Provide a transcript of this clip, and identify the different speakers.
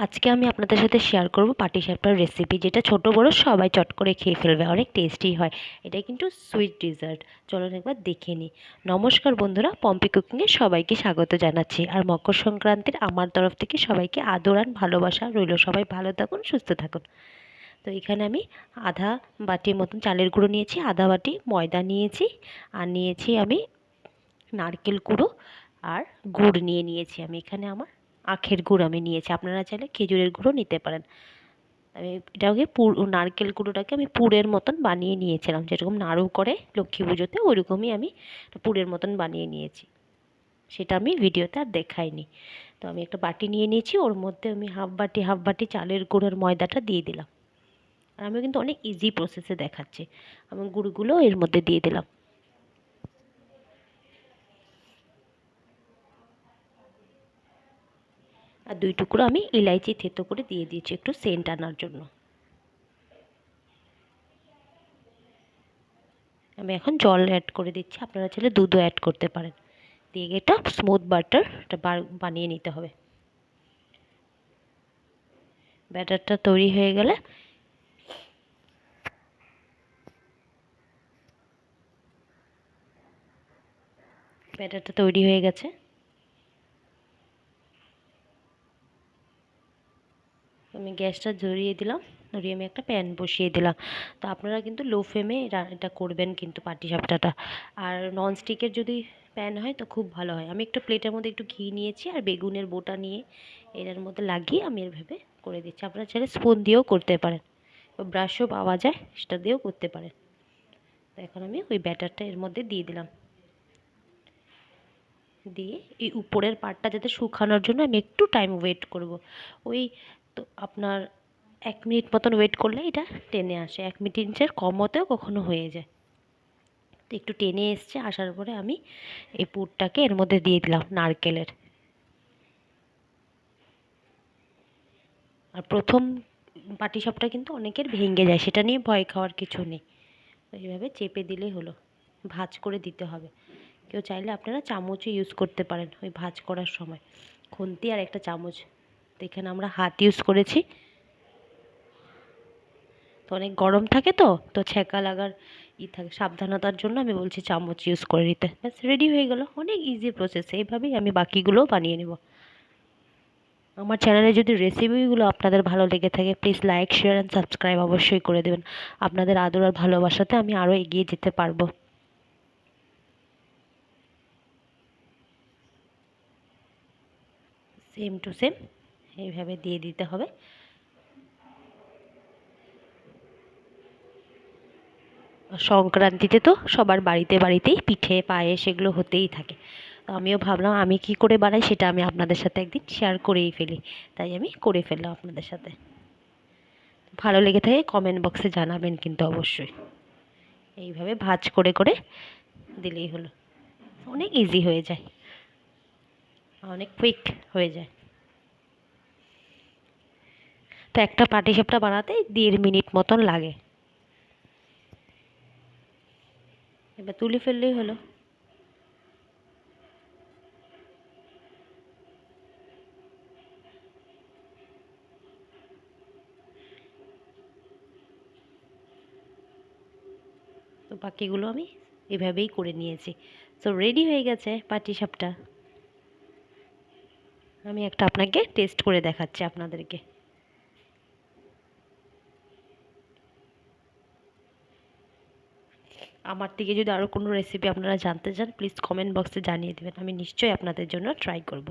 Speaker 1: আজকে আমি আপনাদের সাথে শেয়ার করব পাটিসাপটার রেসিপি, যেটা ছোট বড় সবাই চট করে খেয়ে ফেলবে, অনেক টেস্টি হয়। এটা কিন্তু সুইট ডিজার্ট। চলুন একবার দেখে নিই। নমস্কার বন্ধুরা, পম্পি কুকিংয়ে সবাইকে স্বাগত জানাচ্ছি। আর মকর সংক্রান্তির আমার তরফ থেকে সবাইকে আদর আর ভালোবাসা রইল। সবাই ভালো থাকুন, সুস্থ থাকুন। তো এখানে আমি আধা বাটির মতন চালের গুঁড়ো নিয়েছি, আধা বাটি ময়দা নিয়েছি, আর নিয়েছি আমি নারকেল কুড়ো আর গুড় নিয়েছি। আমি এখানে আমার আখের গুড় আমি নিয়েছি, আপনারা চাইলে খেজুরের গুঁড়ো নিতে পারেন। আমি এটাকে নারকেল কুড়োটাকে আমি পুরের মতন বানিয়ে নিয়েছিলাম, যেরকম নাড়ু করে লক্ষ্মী পুজোতে ওইরকমই আমি পুরের মতন বানিয়ে নিয়েছি। সেটা আমি ভিডিওতে আর দেখাইনি। তো আমি একটা বাটি নিয়ে নিয়েছি, ওর মধ্যে আমি হাফ বাটি চালের গুঁড়োর ময়দাটা দিয়ে দিলাম। আর আমি কিন্তু অনেক ইজি প্রসেসে দেখাচ্ছি। আমি গুড়গুলো এর মধ্যে দিয়ে দিলাম। আর 2 টুকরো আমি ইলাইচি থেতো করে দিয়ে দিয়েছি একটু সেন্ট আনার জন্য। আমি এখন জল অ্যাড করে দিচ্ছি, আপনারা চাইলে দুধও অ্যাড করতে পারেন। দিয়ে এটা স্মুথ বাটারটা বানিয়ে নিতে হবে। ব্যাটারটা তৈরি হয়ে গেলে ব্যাটারটা তৈরি হয়ে গেছে। আমি গ্যাসটা ধরিয়ে দিলাম, ধরিয়ে আমি একটা প্যান বসিয়ে দিলাম। তো আপনারা কিন্তু লো ফ্লেমে এটা করবেন কিন্তু পাটিসাপটাটা। আর ননস্টিকের যদি প্যান হয় তো খুব ভালো হয়। আমি একটু প্লেটের মধ্যে একটু ঘি নিয়েছি আর বেগুনের বোটা নিয়ে এটার মধ্যে লাগিয়ে আমি এভাবে করে দিচ্ছি। আপনারা চাইলে স্পুন দিয়েও করতে পারেন, ব্রাশও পাওয়া যায়, সেটা দিয়েও করতে পারেন। তো এখন আমি ওই ব্যাটারটা এর মধ্যে দিয়ে দিলাম। দিয়ে এই উপরের পার্টটা যাতে শুকানোর জন্য আমি একটু টাইম ওয়েট করব। ওই তো আপনার 1 মিনিট মতন ওয়েট করলে এটা টেনে আসে। 1 মিনিটের কমতেও কখনো হয়ে যায়। তো একটু টেনে এসছে, আসার পরে আমি এই পুরটাকে এর মধ্যে দিয়ে দিলাম নারকেলের। আর প্রথম পাটিসাপটা কিন্তু অনেকের ভেঙে যায়, সেটা নিয়ে ভয় খাওয়ার কিছু নেই। এইভাবে চেপে দিলেই হলো। ভাঁজ করে দিতে হবে। কেউ চাইলে আপনারা চামচও ইউজ করতে পারেন ওই ভাঁজ করার সময়, খুন্তি আর একটা চামচ। তো এখানে আমরা হাত ইউজ করেছি। তো অনেক গরম থাকে, তো ছ্যাঁকা লাগার থাকে, সাবধানতার জন্য আমি বলছি চামচ ইউজ করে নিতে। ব্যাস রেডি হয়ে গেল। অনেক ইজি প্রসেস। এইভাবেই আমি বাকিগুলোও বানিয়ে নেব। আমার চ্যানেলে যদি রেসিপিগুলো আপনাদের ভালো লেগে থাকে, please like, share and subscribe অবশ্যই করে দেবেন। আপনাদের আদর আর ভালোবাসাতে আমি আরও এগিয়ে যেতে পারবো। সেম টু সেম এইভাবে দিয়ে দিতে হবে। সংক্রান্তিতে তো সবার বাড়িতেই পিঠে পায়েস এগুলো হতেই থাকে। তো আমিও ভাবলাম আমি কি করে বানাই সেটা আমি আপনাদের সাথে একদিন শেয়ার করেই ফেলি। তাই আমি করে ফেললাম আপনাদের সাথে। ভালো লেগে থাকে কমেন্ট বক্সে জানাবেন কিন্তু অবশ্যই। এইভাবে ভাঁজ করে করে দিলেই হলো। অনেক ইজি হয়ে যায়, অনেক কুইক হয়ে যায়। তো একটা পাটিসাপটা বানাতে 1.5 মিনিট মতন লাগে। এবার তুলে ফেললেই হলো। তো বাকিগুলো আমি এভাবেই করে নিয়েছি। তো রেডি হয়ে গেছে পাটিসাপটা। আমি একটা আপনাকে টেস্ট করে দেখাচ্ছি আপনাদেরকে। আমার থেকে যদি আরও কোনো রেসিপি আপনারা জানতে চান, প্লিজ কমেন্ট বক্সে জানিয়ে দেবেন। আমি নিশ্চয়ই আপনাদের জন্য ট্রাই করব।